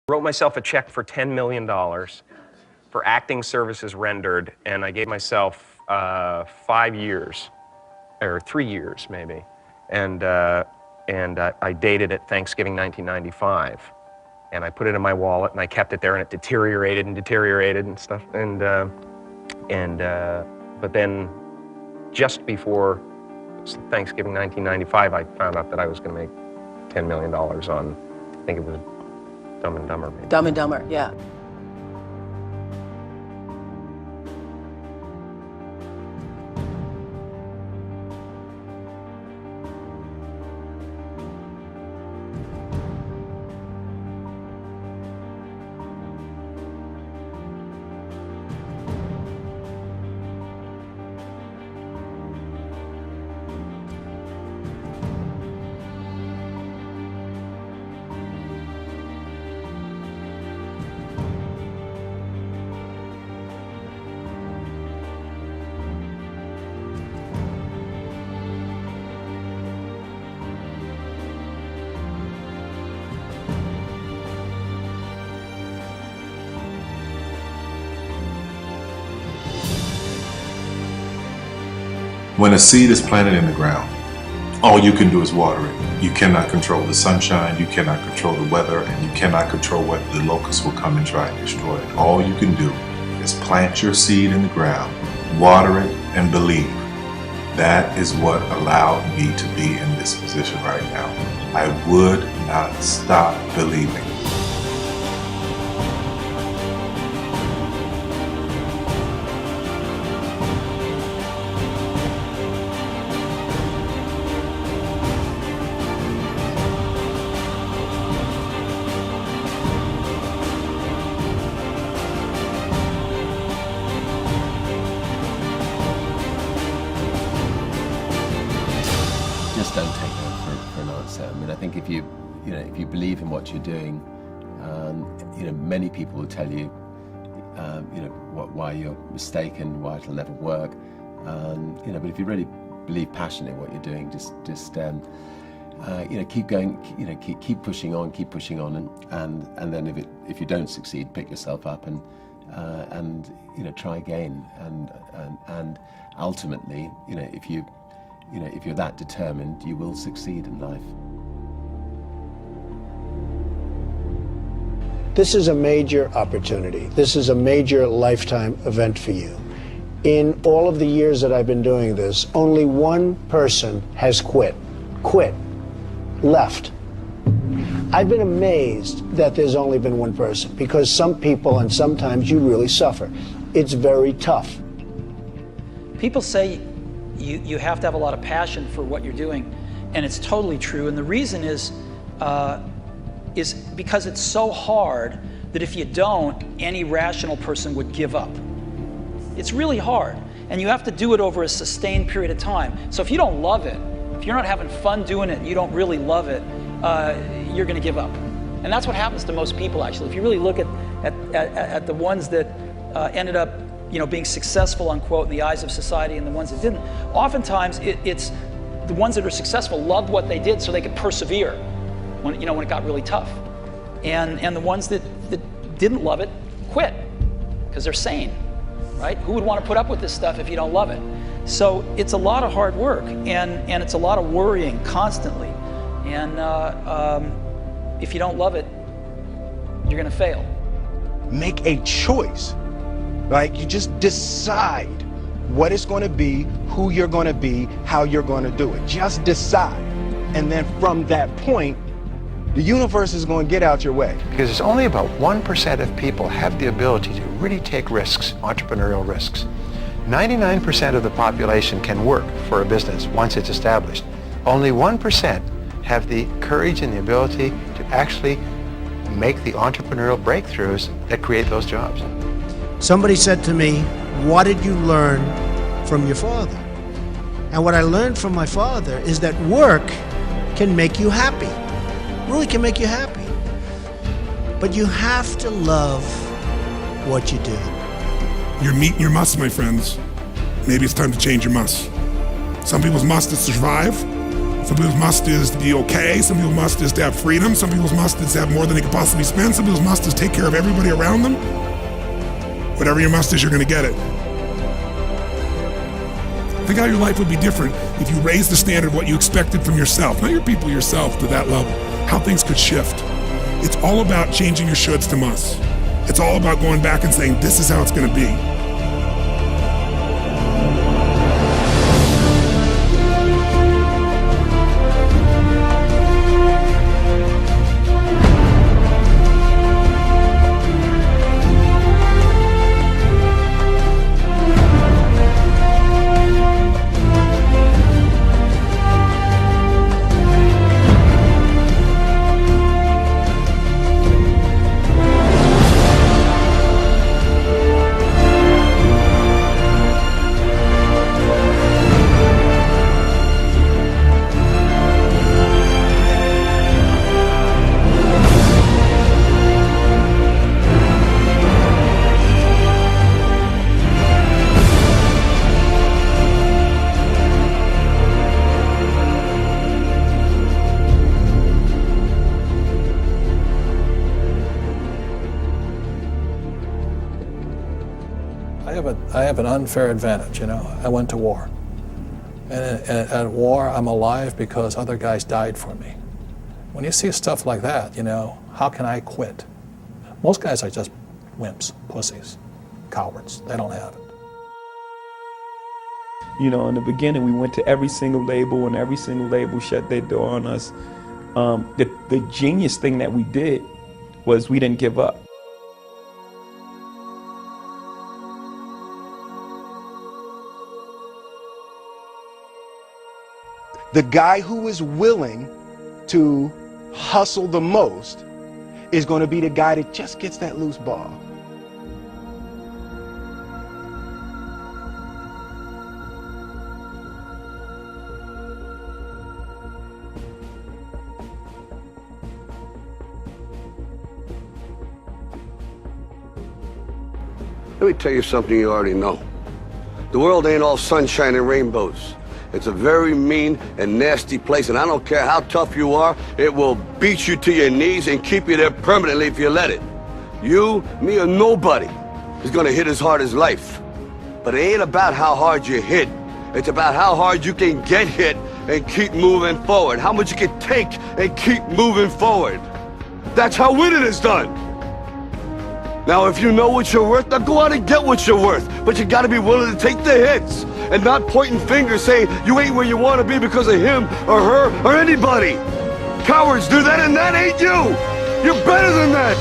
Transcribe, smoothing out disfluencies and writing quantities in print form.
Wrote myself a check for $10 million for acting services rendered, and I gave myself 5 years, or 3 years maybe, and I dated it Thanksgiving 1995, and I put it in my wallet and I kept it there, and it deteriorated and stuff, but then just before Thanksgiving 1995, I found out that I was going to make $10 million on, I think it was Dumb and Dumber. Maybe. Dumb and Dumber, yeah. When a seed is planted in the ground, all you can do is water it. You cannot control the sunshine, you cannot control the weather, and you cannot control whether the locusts will come and try and destroy it. All you can do is plant your seed in the ground, water it, and believe. That is what allowed me to be in this position right now. I would not stop believing. Just don't take no for an answer. I mean, I think if you believe in what you're doing, many people will tell you, why you're mistaken, why it'll never work. But if you really believe passionately in what you're doing, just keep going, keep pushing on, and then if you don't succeed, pick yourself up and try again, and ultimately, if you're that determined, you will succeed in life. This is a major opportunity. This is a major lifetime event for you. In all of the years that I've been doing this, only one person has quit, left. I've been amazed that there's only been one person, because some people, and sometimes you really suffer. It's very tough. People say you have to have a lot of passion for what you're doing, and it's totally true. And the reason is because it's so hard that if you don't, any rational person would give up. It's really hard, and you have to do it over a sustained period of time. So if you don't love it, if you're not having fun doing it, and you don't really love it, you're going to give up. And that's what happens to most people, actually. If you really look at the ones that ended up being successful, unquote, in the eyes of society, and the ones that didn't, oftentimes it's the ones that are successful loved what they did so they could persevere when it got really tough. And the ones that didn't love it quit because they're sane, right? Who would want to put up with this stuff if you don't love it? So it's a lot of hard work, and it's a lot of worrying constantly. And if you don't love it, you're going to fail. Make a choice. Like, you just decide what it's going to be, who you're going to be, how you're going to do it. Just decide. And then from that point, the universe is going to get out your way. Because it's only about 1% of people have the ability to really take risks, entrepreneurial risks. 99% of the population can work for a business once it's established. Only 1% have the courage and the ability to actually make the entrepreneurial breakthroughs that create those jobs. Somebody said to me, what did you learn from your father? And what I learned from my father is that work can make you happy. Really can make you happy. But you have to love what you do. You're meeting your must, my friends. Maybe it's time to change your must. Some people's must is survive. Some people's must is to be okay. Some people's must is to have freedom. Some people's must is to have more than they could possibly spend. Some people's must is take care of everybody around them. Whatever your must is, you're going to get it. Think how your life would be different if you raised the standard of what you expected from yourself, not your people, yourself, to that level. How things could shift. It's all about changing your shoulds to musts. It's all about going back and saying, this is how it's going to be. I have an unfair advantage, you know. I went to war. And at war, I'm alive because other guys died for me. When you see stuff like that, you know, how can I quit? Most guys are just wimps, pussies, cowards. They don't have it. You know, in the beginning, we went to every single label, and every single label shut their door on us. The genius thing that we did was we didn't give up. The guy who is willing to hustle the most is going to be the guy that just gets that loose ball. Let me tell you something you already know. The world ain't all sunshine and rainbows. It's a very mean and nasty place, and I don't care how tough you are, it will beat you to your knees and keep you there permanently if you let it. You, me, or nobody is gonna hit as hard as life. But it ain't about how hard you hit. It's about how hard you can get hit and keep moving forward. How much you can take and keep moving forward. That's how winning is done. Now, if you know what you're worth, now go out and get what you're worth. But you gotta be willing to take the hits and not pointing fingers saying you ain't where you wanna be because of him or her or anybody. Cowards do that, and that ain't you. You're better than that.